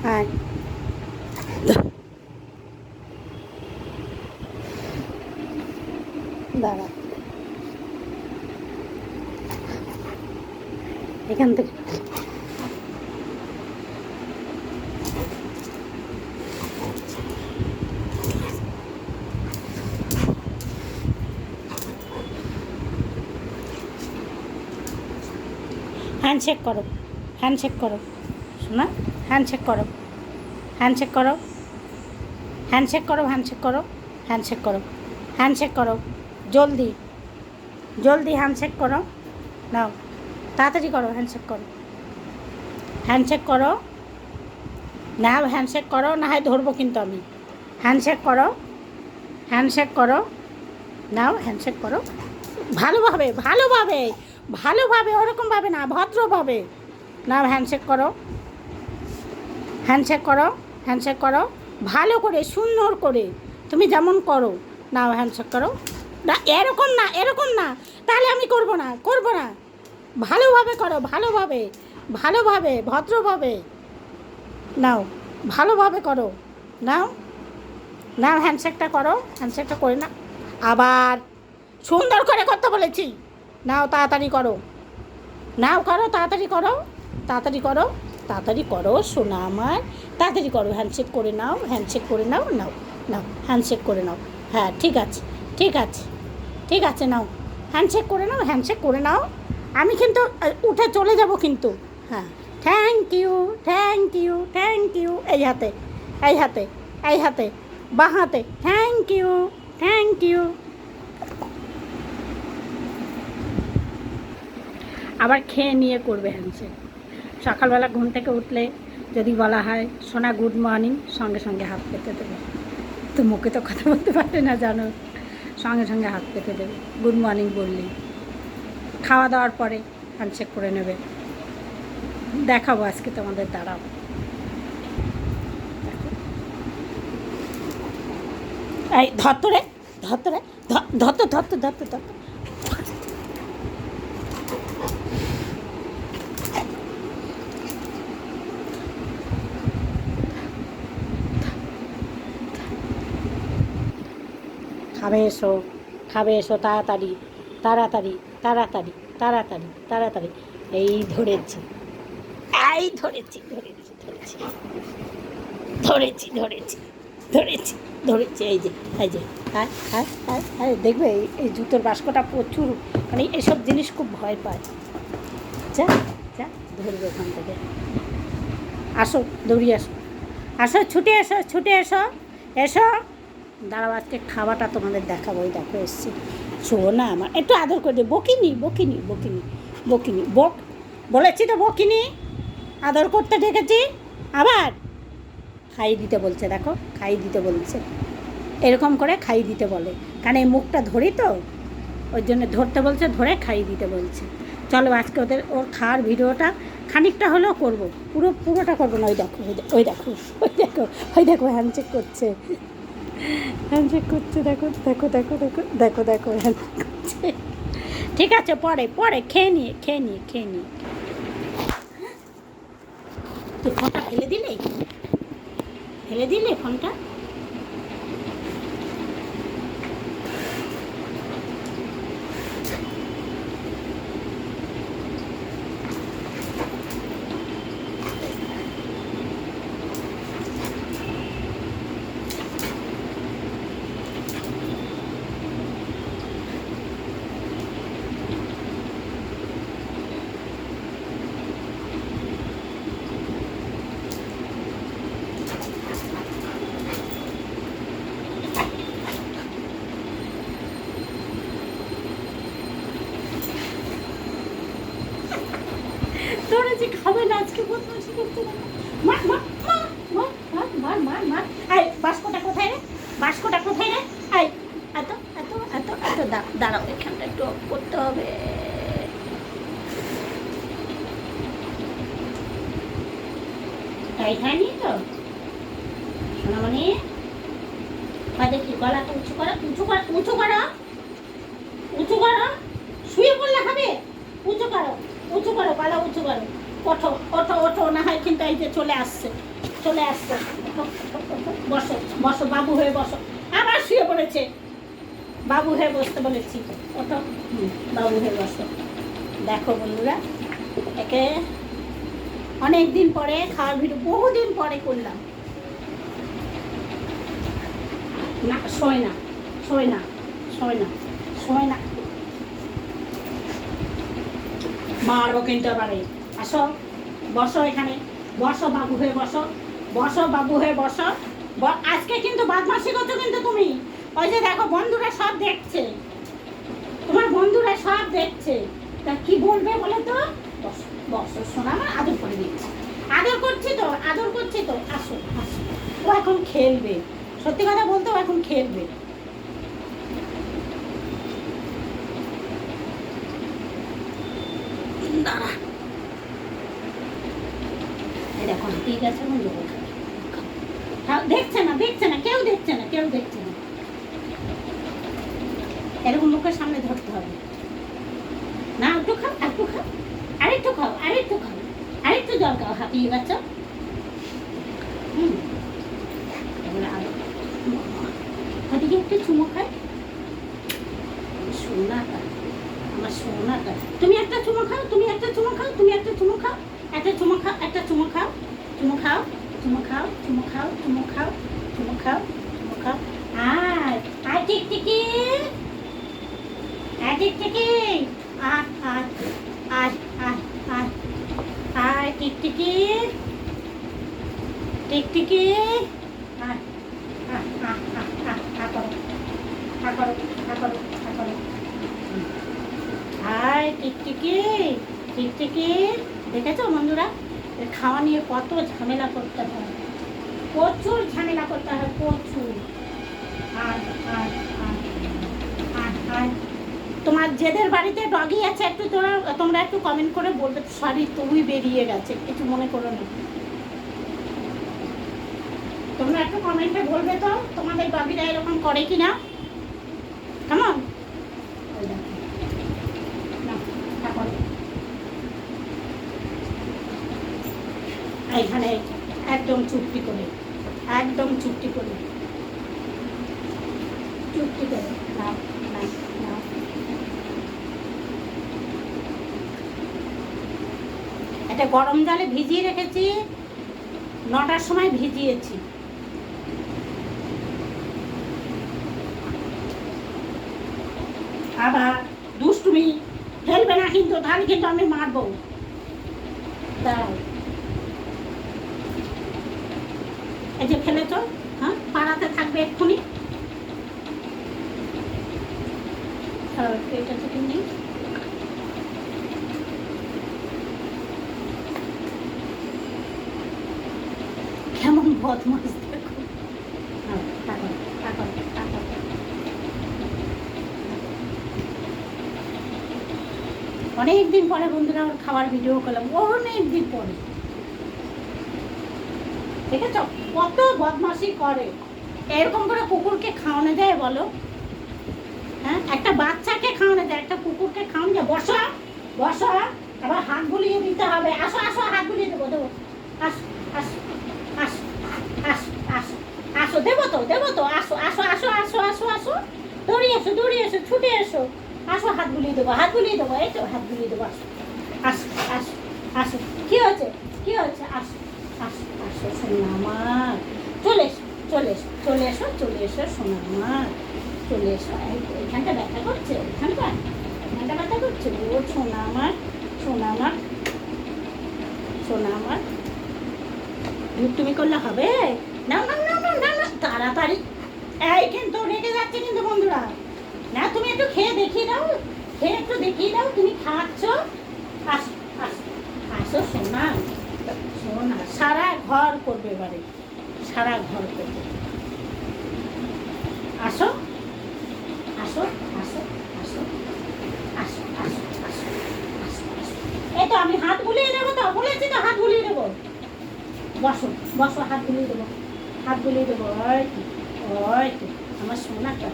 হ্যাঁ দাঁড়া এখান থেকে হ্যান্ডশেক করো, হ্যান্ডশেক করো শোনা, হ্যান্ডশেক করো, হ্যান্ডশেক করো, হ্যান্ডশেক করো, হ্যান্ডশেক করো, হ্যান্ডশেক করো, হ্যান্ডশেক করো, জলদি জলদি হ্যান্ডশেক করো, নাও তাড়াতাড়ি করো, হ্যান্ডশেক করো, হ্যান্ডশেক করো, না হ্যান্ডশেক করো, না হয় ধরবো কিন্তু আমি, হ্যান্ডশেক করো, হ্যান্ডশেক করো, নাও হ্যান্ডশেক করো, ভালোভাবে ভালোভাবে ভালোভাবে, ওরকমভাবে না, ভদ্রভাবে, নাও হ্যান্ডশেক করো, হ্যান্ডশেক করো, হ্যান্ডশেক করো, ভালো করে সুন্দর করে তুমি যেমন করো, নাও হ্যান্ডশেক করো, না এরকম না, এরকম না, তাহলে আমি করবো না, করবো না, ভালোভাবে করো, ভালোভাবে ভালোভাবে ভদ্রভাবে, নাও ভালোভাবে করো, নাও নাও হ্যান্ডশেকটা করো, হ্যান্ডশেকটা করে না, আবার সুন্দর করে করতে বলেছি, নাও তাড়াতাড়ি করো, নাও করো, তাড়াতাড়ি করো, তাড়াতাড়ি করো, তাড়াতাড়ি করো সোনা আমার, তাড়াতাড়ি করো, হ্যান্ডশেক করে নাও, হ্যান্ডশেক করে নাও, নাও নাও হ্যান্ডশেক করে নাও, হ্যাঁ ঠিক আছে, ঠিক আছে, ঠিক আছে, নাও হ্যান্ডশেক করে নাও, হ্যান্ডশেক করে নাও, আমি কিন্তু উঠে চলে যাব কিন্তু, হ্যাঁ thank you, thank you, thank you, এই হাতে, এই হাতে, এই হাতে, বাঁ হাতে, থ্যাংক ইউ, থ্যাংক ইউ, আবার খেয়ে নিয়ে করবে হ্যান্ডশেক, সকালবেলা ঘুম থেকে উঠলে যদি বলা হয় সোনা গুড মর্নিং, সঙ্গে সঙ্গে হাত পেতে দেবে, তো মুখে তো কথা বলতে পারে না জানো, সঙ্গে সঙ্গে হাত পেতে দেবে গুড মর্নিং বললেই, খাওয়া দাওয়ার পরে হ্যান্ডশেক করে নেবে, দেখাবো আজকে তোমাদের, দাঁড়াও এই ধত্তরে ধত্তরে ধত্ত ধত্ত ধত্ত ধত্ত, খাবে এসো, খাবে এসো, তাড়াতাড়ি তাড়াতাড়ি তাড়াতাড়ি তাড়াতাড়ি তাড়াতাড়ি, এই ধরেছি, এই ধরেছি ধরেছি ধরেছি ধরেছি ধরেছি ধরেছি ধরেছি, এই যে এই যে, হ্যাঁ হ্যাঁ হ্যাঁ হ্যাঁ, দেখবে এই জুতোর বাস্কটা প্রচুর, মানে এসব জিনিস খুব ভয় পায়, যা যা ধরবে ওখান থেকে, আসো দৌড়িয়ে আসো, আসো ছুটে এসো, ছুটে এসো, এসো, দাঁড়াও আজকে খাওয়াটা তোমাদের দেখাবো, ওই দেখো এসছি, শোবো না আমার, একটু আদর করে দে, বকিনি বকিনি বকিনি বকিনি, বলেছি তো বকিনি, আদর করতে ডেকেছি, আবার খাইয়ে দিতে বলছে, দেখো খাইয়ে দিতে বলছে, এরকম করে খাইয়ে দিতে বলে, কারণ এই মুখটা ধরি তো ওই জন্য ধরতে বলছে, ধরে খাইয়ে দিতে বলছে, চলো আজকে ওর খাওয়ার ভিডিওটা খানিকটা হলেও করবো, পুরোটা করবো না, ওই দেখো ওই দেখো ওই দেখো ওই দেখো হ্যান্ডশেক করছে, হ্যান্ডশেক করছে, দেখো দেখো দেখো দেখো দেখো দেখো হ্যান্ডশেক করছে, ঠিক আছে পরে পরে খেয়ে নিয়ে খেয়ে নিয়ে খেয়ে নিয়ে, তুই ফোনটা ফেলে দিলে, ফেলে দিলে ফোনটা, ধরেছি খাবে না আজকে, বদমাশি করতে না, মার মার মার মার মার মার মার, এই বাস্কটা কোথায় রে, বাস্কটা কোথায় রে, এই এত এত এত এত, দাঁড়াও এখানটা একটু অফ করতে হবে, এইখানে তো সোনামণি, দেখি গলাটা উঁচু করো, উঁচু করো, উঁচু করো, উঁচু করো, শুয়ে পড়লে হবে, উঁচু করো, উঁচু করো, গলা উঁচু করো, ওঠো ওঠো ওঠো, না হয় কিন্তু এই যে চলে আসছে, চলে আসছে। বসো বসো, বাবু হয়ে বসো। আবার শুয়ে পড়েছে। বাবু হয়ে বসতে বলেছি, ওটা বাবু হয়ে বসো। দেখো বন্ধুরা, একে অনেক দিন পরে খাওয়ার ভিডিও, বহুদিন পরে করলাম। না শোয় না, শোয় না, শোয় না, শোয় না, মারবো কিন্তু এবারে। আসো বসো এখানে, বসো বাবু হয়ে বসো, বসো বাবু হয়ে বসো। আজকে কিন্তু বদমাশি করছো কিন্তু তুমি। ওই যে দেখো বন্ধুরা সব দেখছে, তোমার বন্ধুরা সব দেখছে, তা কি বলবে বলে তো? বসো বসো শোনা, আমার আদর করে দিচ্ছি, আদর করছি তো, আদর করছি তো। আসো আসো, ও এখন খেলবে, সত্যি কথা বলতে ও এখন খেলবে। দাঁড়া, দেখো ঠিক আছে, দেখছে না, দেখছে না, কেউ দেখছে না, কেউ দেখছে না। এরকম মুখের সামনে ধরতে হবে না। একটু খাও, একটু খাও, আরেকটু খাও, আরেকটু খাও, আরেকটু জল খাও, হাঁপিয়ে গেছ। ওদিকে একটু চুমো খায়, সোনাটা, আমার সোনাটা। তুমি একটা চুমো খাও, তুমি একটা চুমো খাও, তুমি একটা চুমো খাও, একটা চুমো খাও, একটা চুমো খাও, চুমো খাও, চুমো খাও, চুমো খাও, চুমো খাও, চুমো খাও, চুমো খাও। আর আর টিকটিকি, আর টিকটিকি, আর আর আর আর আর আর টিকটিকি, টিকটিকি, আর আর আর আর আর করো, আর করো, আর করো, আর করো। হাই টিকটিকি, টিকটিকি। দেখেছো বন্ধুরা, খাওয়া নিয়ে কত ঝামেলা করতে হয়, প্রচুর ঝামেলা করতে হয়, প্রচুর। আর আর আর আর তোমার যেদের বাড়িতে ডগি আছে একটু তোমরা একটু কমেন্ট করে বলবে। সরি, তুমি বেরিয়ে গেছে, কিছু মনে করো না। তোমরা একটু কমেন্টে বলবে তো তোমাদের ডগিরা এরকম করে কিনা, কেমন? এখানে একদম চুপটি করে, একদম চুপটি করে, চুপটি করে নাও, নাও, নাও। এটা গরম জলে ভিজিয়ে রেখেছি, 9টার সময় ভিজিয়েছি। আবার দুষ্টুমি ফেলবে না কিন্তু, তাহলে কিন্তু আমি মারবো। দাঁড়াও, এই যে ফেলেছ, হ্যাঁ পাড়াতে থাকবে এক্ষুনি। এটা থেকে নেই, কেমন বদমাস দেখো। অনেক দিন পরে বন্ধুরা আমার খাবার ভিডিও করলাম, অনেক দিন পরে। দেখেছ কত বদমাশি করে। এরকম করে কুকুরকে খাওয়ানো যায় বলো? হ্যাঁ, একটা বাচ্চাকে খাওয়ানো যায়, একটা কুকুরকে খাওয়ানো যায়? বসা বসা, আবার হাত বুলিয়ে দিতে হবে। আসো আসো, হাত বুলিয়ে দেবো, দেবো। আসো আসো আসো আসো আসো আসো, দেবো তো, দেবো তো। আসো আসো আসো আসো আসো আসো, দৌড়িয়ে এসো, দৌড়িয়ে এসো, ছুটে এসো। আসো, হাত বুলিয়ে দেবো, হাত বুলিয়ে দেবো, এই তো হাত বুলিয়ে দেবো। আসো আসো আসো আসো, কি হয়েছে, কি হয়েছে? আসো আসো আসো সোনা আমার, চলে এসো, চলে এসো, চলে এসো, চলে এসো সোনা আমার, চলে এসো। এখানটা ব্যথা করছে, এখানটা ব্যথা করছে। ও সোনা আমার, সোনা আমার, সোনা আমার। তুমি করলে হবে? না না না না না না, তাড়াতাড়ি। এই কিন্তু রেগে যাচ্ছে কিন্তু বন্ধুরা। না, তুমি একটু খেয়ে দেখিয়ে দাও, খেয়ে একটু দেখিয়ে দাও তুমি খাচ্ছ। আসো আসো আসো সোনা, সোনা। সারা ঘর করবে এবারে, সারা ঘর করবে। আসো আসো আসো আসো আসো আসো আসো আসো। এই তো আমি হাত বুলিয়ে দেবো, তো বলেছি তো হাত বুলিয়ে দেবো। বসো বসো, হাত বুলিয়ে দেবো, হাত বুলিয়ে দেবো। ওই ওই আমার সোনাটা।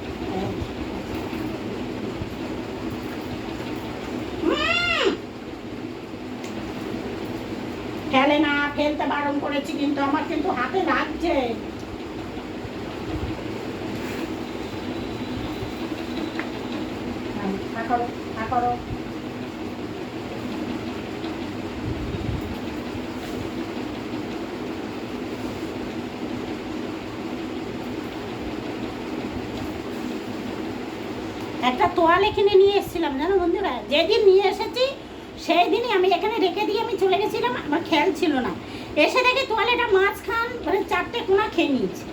ফেলে না, ফেলতে বারণ করেছি, কিন্তু আমার কিন্তু হাতে লাগছে। করো। একটা তোয়ালে কিনে নিয়ে এসেছিলাম জানো বন্ধুরা, যেদিন নিয়ে এসেছি সেই দিনই আমি এখানে রেখে দিয়ে আমি চলে গেছিলাম, আমার খেয়াল ছিল না, এসে দেখি তোয়ালেটা মাঝখান মানে 4টে কোনা খেয়ে নিয়েছি।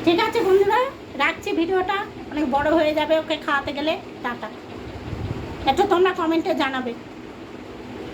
ঠিক আছে বন্ধুরা, রাখছি ভিডিওটা, অনেক বড় হয়ে যাবে ওকে খাওয়াতে গেলে। টাটা। একটু তোমরা কমেন্টে জানাবে।